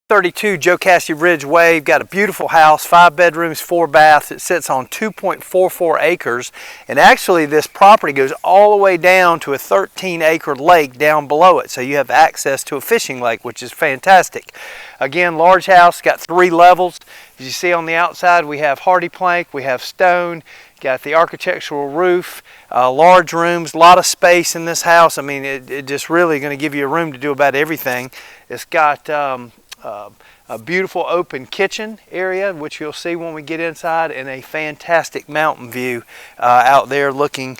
32 Jocassee Ridge Way. You've got a beautiful house, 5 bedrooms, 4 baths. It sits on 2.44 acres. And actually this property goes all the way down to a 13-acre lake down below it. So you have access to a fishing lake, which is fantastic. Again, large house, got 3 levels. As you see on the outside, we have hardy plank, we have stone, got the architectural roof, large rooms, a lot of space in this house. I mean, it just really going to give you a room to do about everything. It's got a beautiful open kitchen area, which you'll see when we get inside, and a fantastic mountain view out there, looking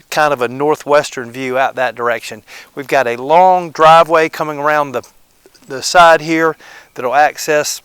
kind of a northwestern view out that direction. We've got a long driveway coming around the side here that'll access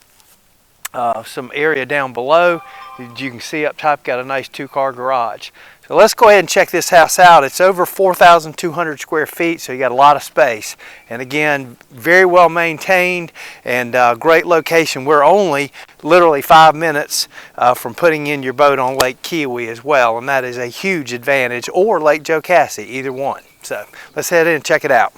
some area down below. You can see up top, got a nice 2-car garage. So let's go ahead and check this house out. It's over 4,200 square feet, so you got a lot of space. And again, very well maintained and great location. We're only literally 5 minutes from putting in your boat on Lake Kiowee as well, and that is a huge advantage, or Lake Jocassee, either one. So let's head in and check it out.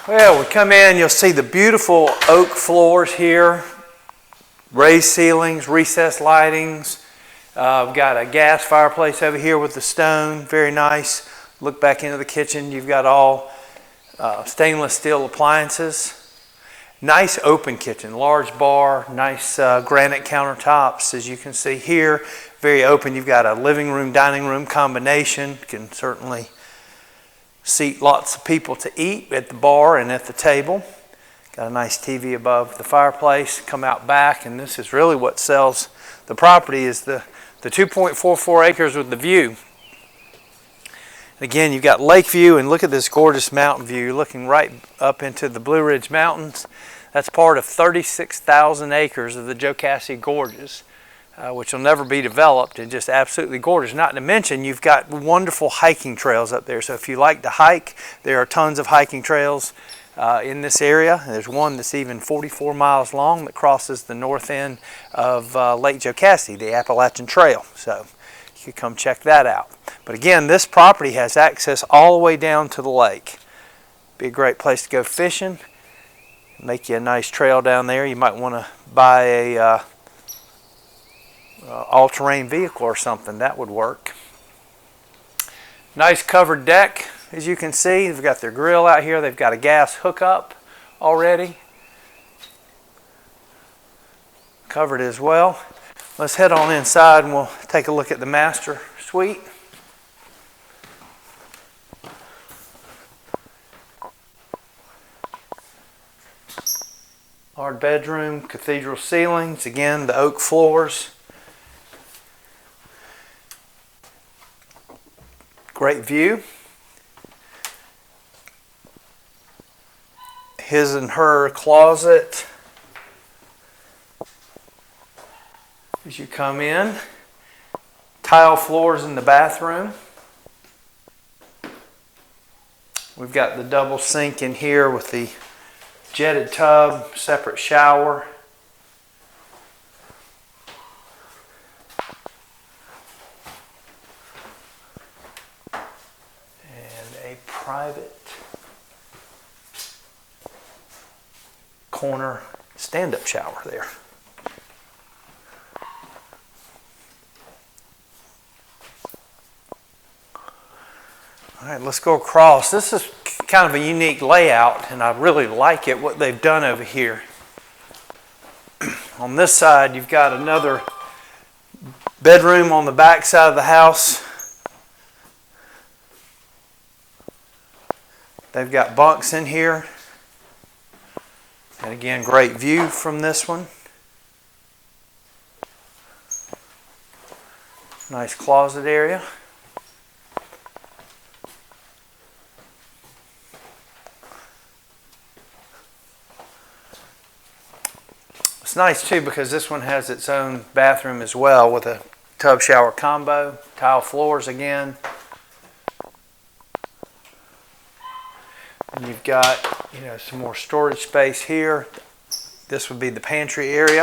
Well, we come in, you'll see the beautiful oak floors here, raised ceilings, recessed lightings. We've got a gas fireplace over here with the stone, very nice. Look back into the kitchen, you've got all stainless steel appliances. Nice open kitchen, large bar, nice granite countertops, as you can see here. Very open, you've got a living room, dining room combination. Can certainly seat lots of people to eat at the bar and at the table. Got a nice TV above the fireplace. Come out back, and this is really what sells the property, is the 2.44 acres with the view. Again, you've got lake view, and look at this gorgeous mountain view. You're looking right up into the Blue Ridge Mountains. That's part of 36,000 acres of the Jocassee Gorges, which will never be developed, and just absolutely gorgeous. Not to mention, you've got wonderful hiking trails up there. So if you like to hike, there are tons of hiking trails in this area. There's one that's even 44 miles long that crosses the north end of Lake Jocassee, the Appalachian Trail. So you could come check that out. But again, this property has access all the way down to the lake. Be a great place to go fishing. Make you a nice trail down there. You might want to buy a all-terrain vehicle or something. That would work. Nice covered deck, as you can see. They've got their grill out here. They've got a gas hookup already covered as well. Let's head on inside and we'll take a look at the master suite. Large bedroom, cathedral ceilings, again the oak floors. Great view. His and her closet as you come in. Tile floors in the bathroom. We've got the double sink in here with the jetted tub, separate shower. Private corner stand-up shower there. All right, let's go across. This is kind of a unique layout, and I really like it, what they've done over here. On this side, you've got another bedroom on the back side of the house. They've got bunks in here. And again, great view from this one. Nice closet area. It's nice too because this one has its own bathroom as well with a tub shower combo, tile floors again. And you've got, some more storage space here. This would be the pantry area.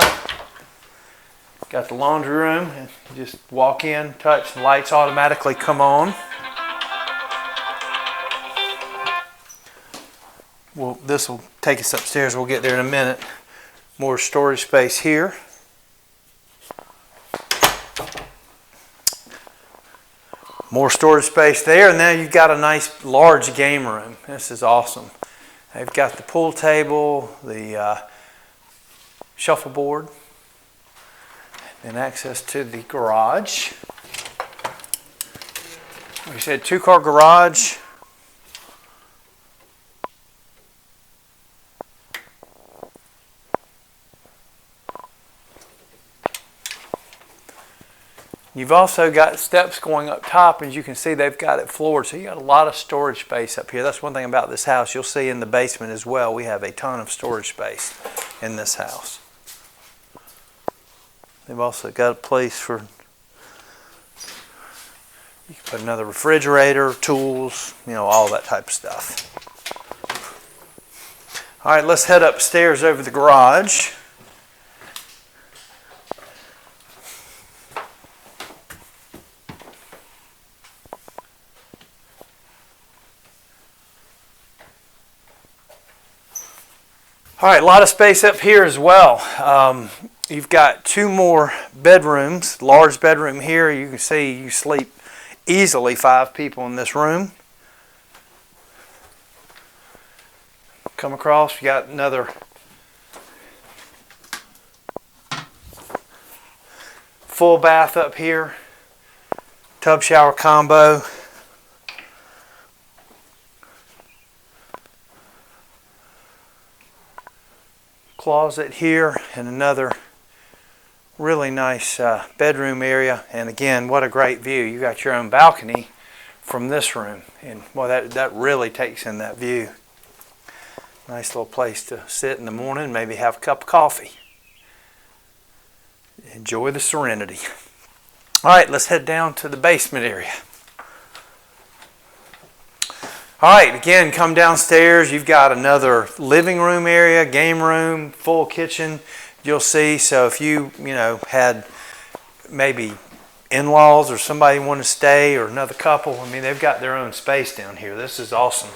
Got the laundry room. And you just walk in, touch, the lights automatically come on. this will take us upstairs. We'll get there in a minute. More storage space here. More storage space there, and now you've got a nice large game room. This is awesome. They've got the pool table, the shuffleboard, and access to the garage. We said 2-car garage. You've also got steps going up top. As you can see, they've got it floored, so you got a lot of storage space up here. That's one thing about this house. You'll see in the basement as well, we have a ton of storage space in this house. They've also got a place for, you can put another refrigerator, tools, you know, all that type of stuff. All right, let's head upstairs over the garage. All right, a lot of space up here as well. You've got 2 more bedrooms, large bedroom here. You can see you sleep easily 5 people in this room. Come across, you got another full bath up here, tub shower combo. Closet here, and another really nice bedroom area. And again, what a great view. You got your own balcony from this room, and well, that really takes in that view. Nice little place to sit in the morning, maybe have a cup of coffee. Enjoy the serenity. All right, let's head down to the basement area. All right, again, come downstairs. You've got another living room area, game room, full kitchen. You'll see. So if you had maybe in-laws or somebody want to stay, or another couple, I mean, they've got their own space down here. This is awesome.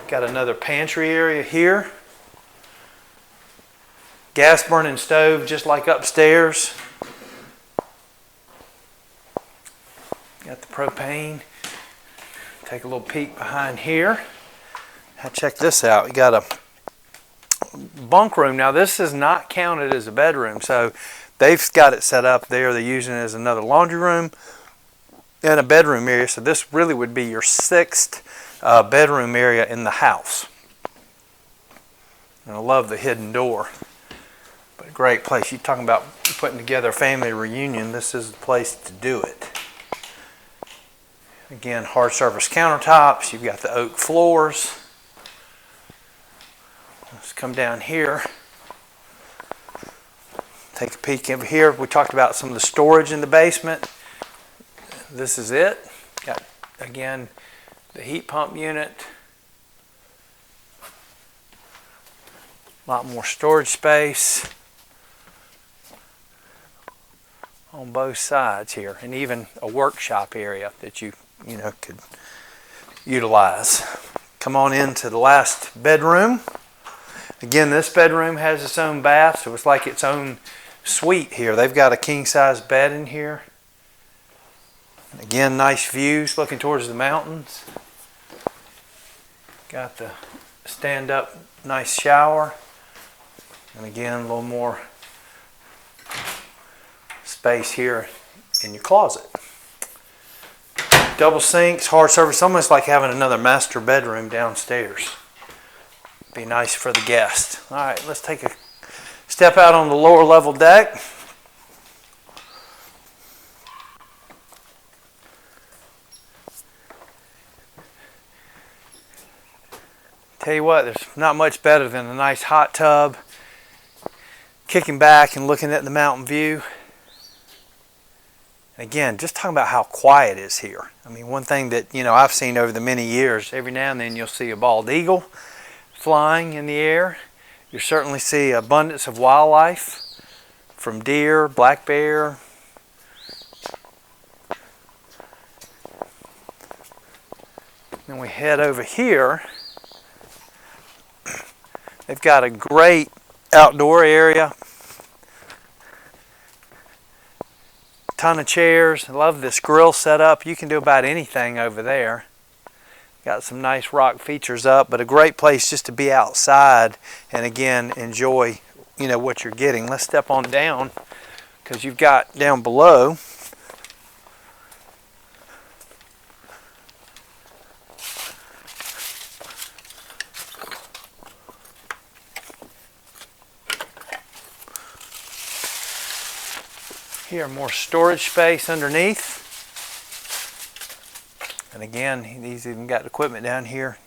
Got another pantry area here. Gas burning stove, just like upstairs. Got the propane. Take a little peek behind here. Now check this out. You got a bunk room. Now this is not counted as a bedroom, so they've got it set up there. They're using it as another laundry room and a bedroom area. So this really would be your 6th bedroom area in the house. And I love the hidden door. But a great place. You're talking about putting together a family reunion. This is the place to do it. Again, hard surface countertops. You've got the oak floors. Let's come down here. Take a peek over here. We talked about some of the storage in the basement. This is it. Got, again, the heat pump unit. A lot more storage space on both sides here, and even a workshop area that you could utilize. Come on into the last bedroom. Again, this bedroom has its own bath, so it's like its own suite here. They've got a king-size bed in here. Again, nice views looking towards the mountains. Got the stand-up nice shower. And again, a little more space here in your closet. Double sinks, hard surface, almost like having another master bedroom downstairs. Be nice for the guest. All right, let's take a step out on the lower level deck. Tell you what, there's not much better than a nice hot tub, kicking back and looking at the mountain view. Again, just talking about how quiet it is here. I mean, one thing that I've seen over the many years, every now and then you'll see a bald eagle flying in the air. You certainly see abundance of wildlife, from deer, black bear. Then we head over here. They've got a great outdoor area. Ton of chairs. I love this grill setup. You can do about anything over there. Got some nice rock features up, but a great place just to be outside and again enjoy, you know, what you're getting. Let's step on down because you've got down below here more storage space underneath. And again, he's even got equipment down here.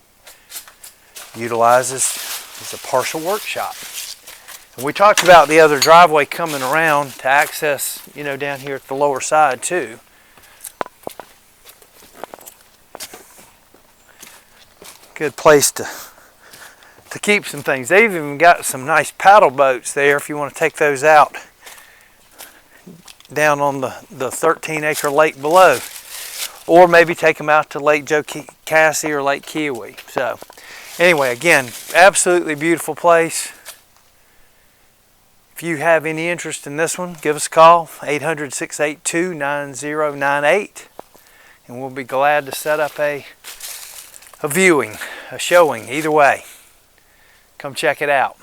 Utilizes as a partial workshop. And we talked about the other driveway coming around to access, you know, down here at the lower side too. Good place to keep some things. They've even got some nice paddle boats there if you want to take those out down on the 13-acre lake below. Or maybe take them out to Lake Jocassee or Lake Kiwi. So anyway, again, absolutely beautiful place. If you have any interest in this one, give us a call, 800-682-9098. And we'll be glad to set up a viewing, a showing, either way. Come check it out.